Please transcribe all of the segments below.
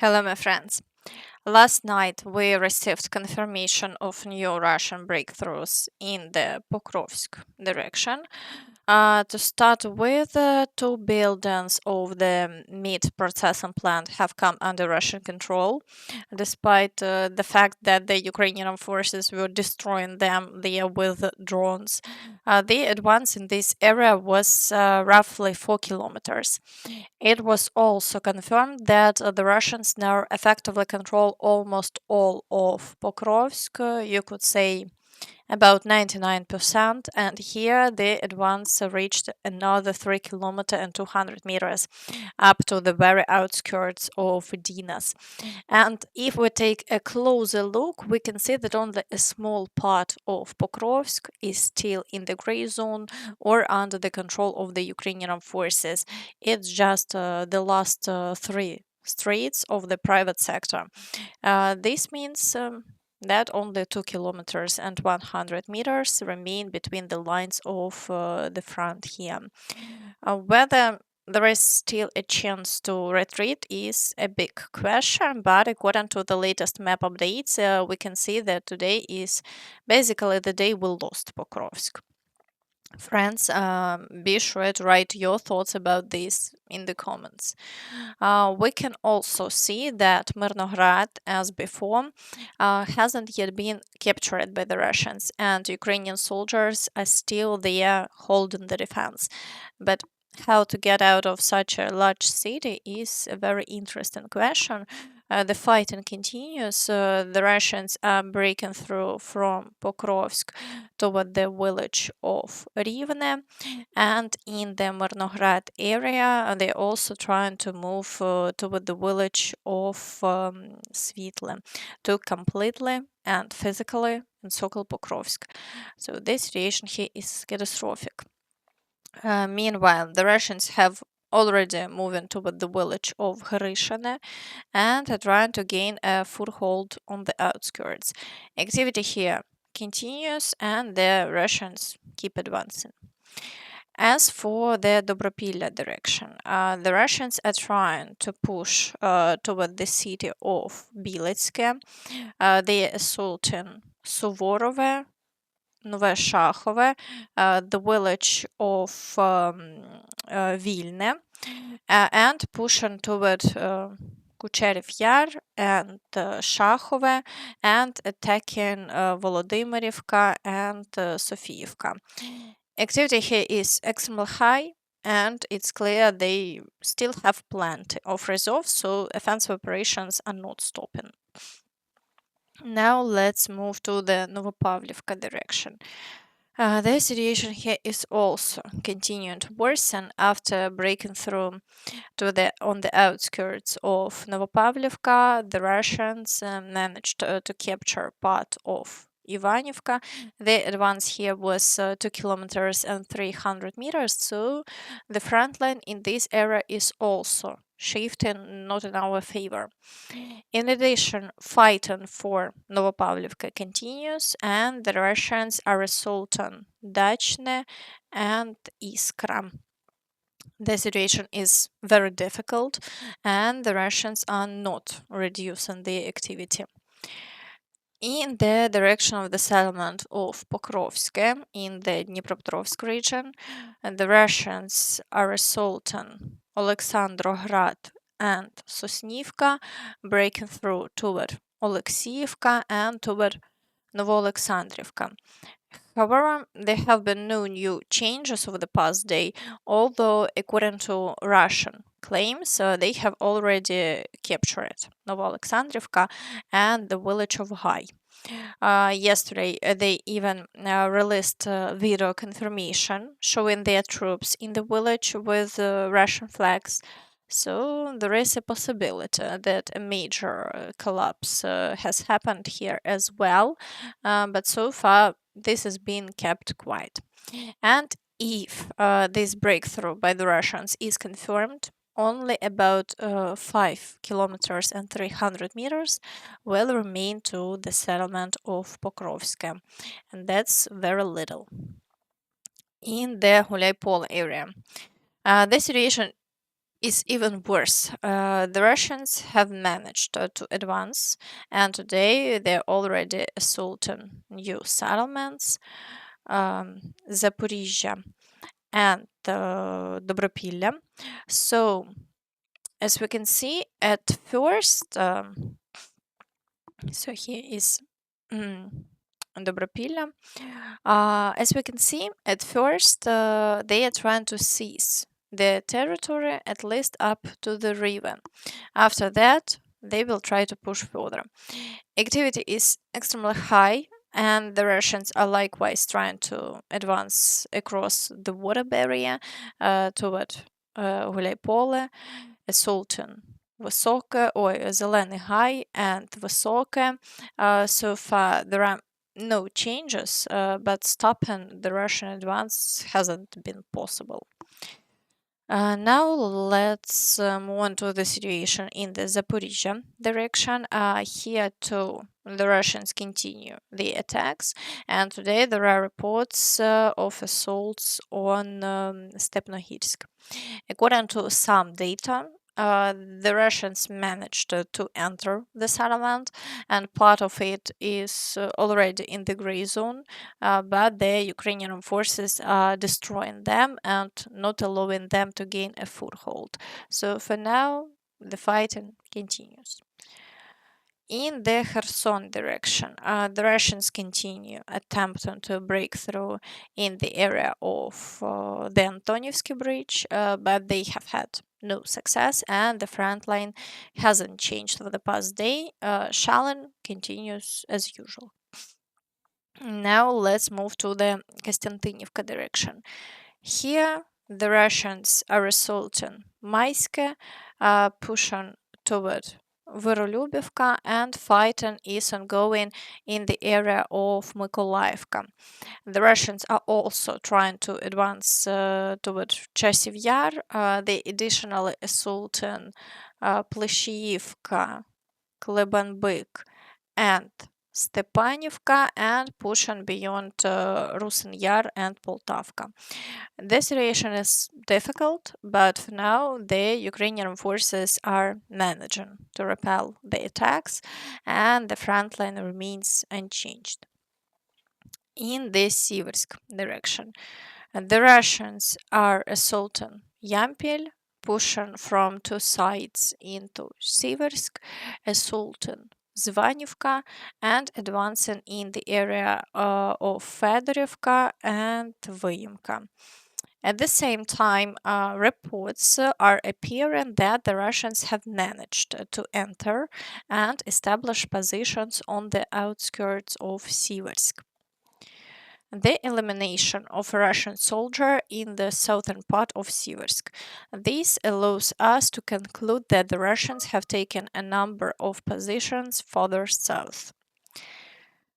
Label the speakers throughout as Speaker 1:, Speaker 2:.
Speaker 1: Hello, my friends. Last night we received confirmation of new Russian breakthroughs in the Pokrovsk direction. To start with, two buildings of the meat processing plant have come under Russian control, despite the fact that the Ukrainian forces were destroying them there with drones. The advance in this area was roughly 4 kilometers. It was also confirmed that the Russians now effectively control almost all of Pokrovsk, you could say about 99%, and here the advance reached another 3 kilometers and 200 meters up to the very outskirts of Dynas. And if we take a closer look, we can see that only a small part of Pokrovsk is still in the gray zone or under the control of the Ukrainian forces. It's just the last three streets of the private sector. This means that only 2 kilometers and 100 meters remain between the lines of the front here. Whether there is still a chance to retreat is a big question, but according to the latest map updates, we can see that today is basically the day we lost Pokrovsk. Friends, be sure to write your thoughts about this in the comments. We can also see that Myrnohrad, as before, hasn't yet been captured by the Russians, and Ukrainian soldiers are still there holding the defense. But how to get out of such a large city is a very interesting question. The fighting continues. The Russians are breaking through from Pokrovsk toward the village of Rivne, and in the Myrnohrad area, they're also trying to move toward the village of Svitle to completely and physically encircle Pokrovsk. So this situation here is catastrophic. Meanwhile, the Russians have already moving toward the village of Hryshine and are trying to gain a foothold on the outskirts. Activity here continues and the Russians keep advancing. As for the Dobropillia direction, the Russians are trying to push toward the city of Biletsky. They are assaulting Suvorove, Novopavlivka, the village of Vilne, and pushing toward Kucherev Yar and Shahove, and attacking Volodymyrivka and Sofiivka. Activity here is extremely high, and it's clear they still have plenty of reserves, so offensive operations are not stopping. Now let's move to the Novopavlivka direction. The situation here is also continuing to worsen after breaking through on the outskirts of Novopavlivka. The Russians managed to capture part of Ivanivka. The advance here was 2 kilometers and 300 meters, so the front line in this area is also shifting not in our favor. In addition, fighting for Novopavlivka continues, and the Russians are assaulting Dachne and Iskra. The situation is very difficult, and the Russians are not reducing the activity. In the direction of the settlement of Pokrovsk in the Dnipropetrovsk region, the Russians are assaulting Alexandrograd and Sosnivka, breaking through toward Oleksiivka and toward Novoalexandrivka. However, there have been no new changes over the past day, although, according to Russian claims, they have already captured Novoalexandrivka and the village of Hai. Yesterday, they even released video confirmation showing their troops in the village with Russian flags. So there is a possibility that a major collapse has happened here as well, but so far this has been kept quiet. And if this breakthrough by the Russians is confirmed, only about 5 kilometers and 300 meters will remain to the settlement of Pokrovsk, and that's very little. In the Huliaipole area, the situation is even worse. The Russians have managed to advance, and today they're already assaulting new settlements, Zaporizhzhia and Dobropillia. So, as we can see, at first, so here is Dobropillia. As we can see, at first they are trying to seize the territory at least up to the river. After that, they will try to push further. Activity is extremely high, and the Russians are likewise trying to advance across the water barrier toward Huliaipole, assaulting Високе, Zelený High and Високе. So far, there are no changes, but stopping the Russian advance hasn't been possible. Now let's move on to the situation in the Zaporizhzhia direction. Here too, the Russians continue the attacks, and today there are reports of assaults on Stepnohirsk. According to some data, the Russians managed to enter the settlement, and part of it is already in the gray zone, but the Ukrainian forces are destroying them and not allowing them to gain a foothold. So for now, the fighting continues. In the Kherson direction, the Russians continue attempting to break through in the area of the Antonivsky Bridge, but they have had no success, and the front line hasn't changed for the past day. Shelling continues as usual. Now let's move to the Kostyantynivka direction. Here, the Russians are assaulting Maiske, pushing toward Velykyi and fighting is ongoing in the area of Mykolaiivka. The Russians are also trying to advance toward Chasiv Yar. They additionally assaulting Pleshiivka, Klebanbyk, and Stepanivka and pushing beyond Rusin Yar and Poltavka. The situation is difficult, but for now the Ukrainian forces are managing to repel the attacks and the front line remains unchanged. In the Siversk direction, the Russians are assaulting Yampil, pushing from two sides into Siversk, assaulting Zvanivka, and advancing in the area of Fedorivka and Vyimka. At the same time, reports are appearing that the Russians have managed to enter and establish positions on the outskirts of Siversk. The elimination of a Russian soldier in the southern part of Siversk. This allows us to conclude that the Russians have taken a number of positions further south.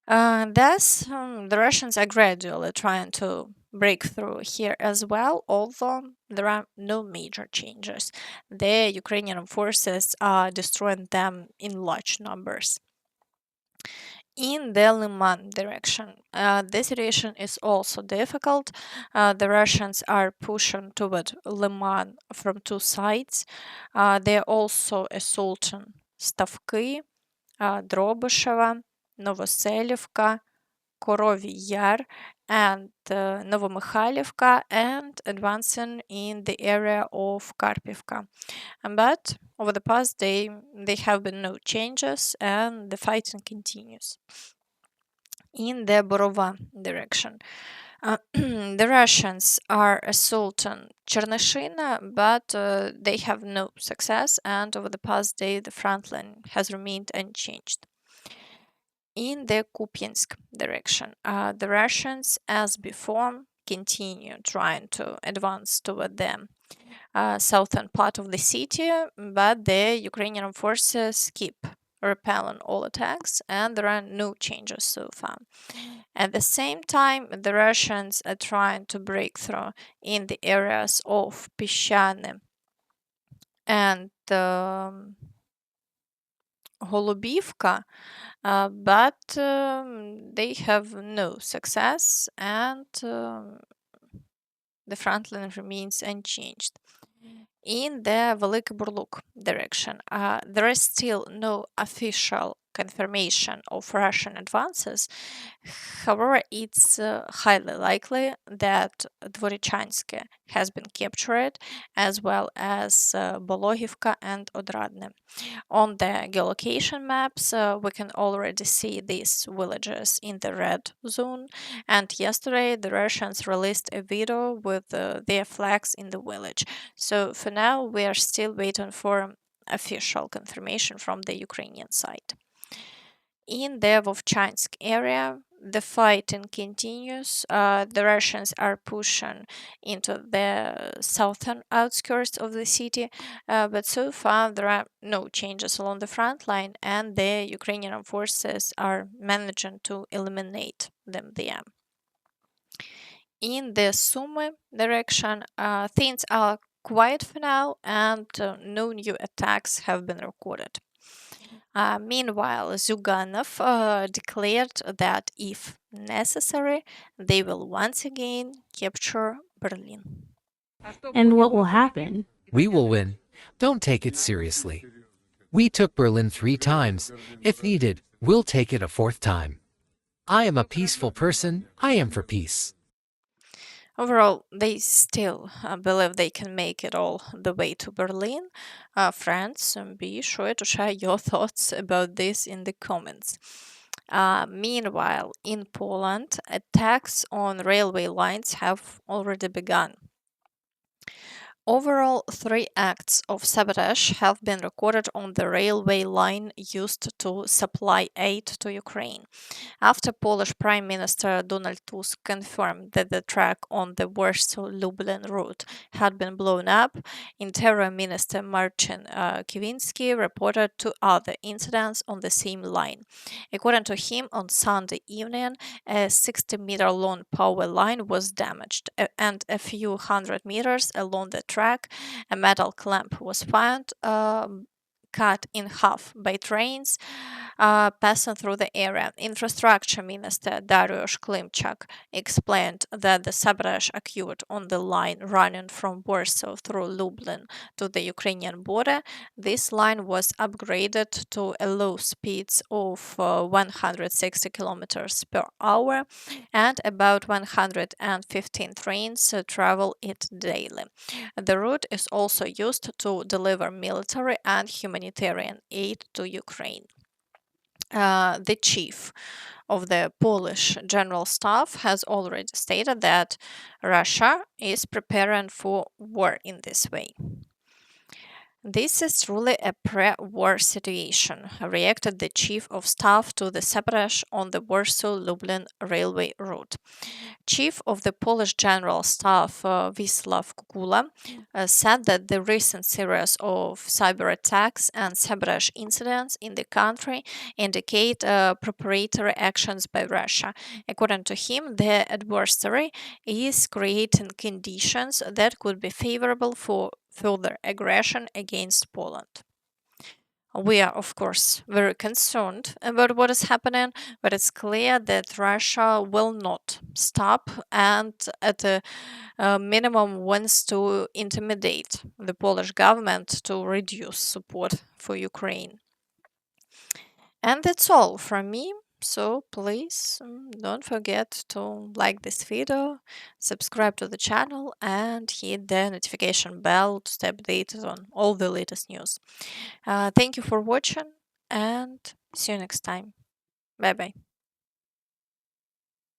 Speaker 1: Thus, the Russians are gradually trying to break through here as well, although there are no major changes. The Ukrainian forces are destroying them in large numbers. In the Lyman direction, the situation is also difficult. The Russians are pushing toward Lyman from two sides. They are also assaulting Stavky, Drobышева, Novoselivka, Korovy Yar, and Novomykhailivka, and advancing in the area of Karpivka. But over the past day, there have been no changes, and the fighting continues. In the Borova direction, the Russians are assaulting Chernyshina, but they have no success, and over the past day, the front line has remained unchanged. In the Kupiansk direction, the Russians, as before, continue trying to advance toward the southern part of the city, but the Ukrainian forces keep repelling all attacks, and there are no changes so far. At the same time, the Russians are trying to break through in the areas of Pishane and Holubivka, but they have no success, and the front line remains unchanged. in the Velykyi Burluk direction. There is still no official confirmation of Russian advances. However, it's highly likely that Dvorichansk has been captured, as well as Bolohivka and Odradne. On the geolocation maps, we can already see these villages in the red zone. And yesterday, the Russians released a video with their flags in the village. So for now, we are still waiting for official confirmation from the Ukrainian side. In the Vovchansk area, the fighting continues. The Russians are pushing into the southern outskirts of the city, but so far there are no changes along the front line, and the Ukrainian forces are managing to eliminate them there. In the Sumy direction, things are quiet for now, and no new attacks have been recorded. Meanwhile, Zyuganov declared that if necessary, they will once again capture Berlin.
Speaker 2: And what will happen?
Speaker 3: We will win. Don't take it seriously. We took Berlin 3 times. If needed, we'll take it a 4th time. I am a peaceful person. I am for peace.
Speaker 1: Overall, they still believe they can make it all the way to Berlin. Friends, be sure to share your thoughts about this in the comments. Meanwhile, in Poland, attacks on railway lines have already begun. Overall, 3 acts of sabotage have been recorded on the railway line used to supply aid to Ukraine. After Polish Prime Minister Donald Tusk confirmed that the track on the Warsaw-Lublin route had been blown up, Interior Minister Marcin Kiwinski reported 2 other incidents on the same line. According to him, on Sunday evening, a 60-meter long power line was damaged, and a few hundred meters along the track, a metal clamp was found cut in half by trains passing through the area. Infrastructure Minister Dariusz Klimchak explained that the sabotage occurred on the line running from Warsaw through Lublin to the Ukrainian border. This line was upgraded to a low speeds of 160 kilometers per hour, and about 115 trains travel it daily. The route is also used to deliver military and humanitarian aid to Ukraine. The chief of the Polish General Staff has already stated that Russia is preparing for war in this way. This is truly a pre-war situation, reacted the Chief of Staff to the sabotage on the Warsaw-Lublin railway route. Chief of the Polish General Staff, Wisław Kukula, said that the recent series of cyber attacks and sabotage incidents in the country indicate preparatory actions by Russia. According to him, the adversary is creating conditions that could be favorable for further aggression against Poland. We are, of course, very concerned about what is happening, but it's clear that Russia will not stop and, at a minimum, wants to intimidate the Polish government to reduce support for Ukraine. And that's all from me. So please don't forget to like this video, subscribe to the channel, and hit the notification bell to stay updated on all the latest news. Thank you for watching, and see you next time. Bye bye.